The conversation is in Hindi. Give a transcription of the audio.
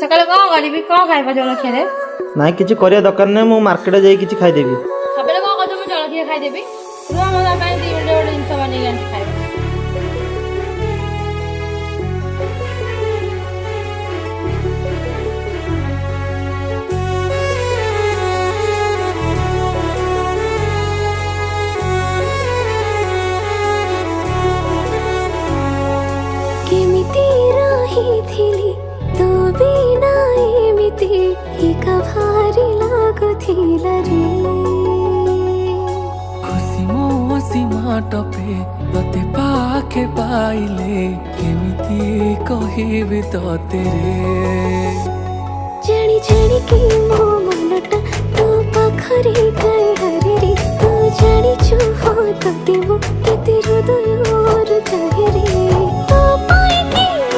सकाल कौन करी कौन खाइबा जलखिया ना किसी करिया दरकार नहीं मु मार्केट जाई किसी खाइदेबी सब कौन कह मुझे जलखिया खाइदेवी रुआ मो जिनस बन खाइबा खुशी मौसी माटपे तते पाखे पाइले केमिति कहिबे तते रे जानी जानी कि मो मनटा तो पाखरे गाय हरे रे तू जानी छु हो तते मो केते हृदय और चाहे रे तो पाई कि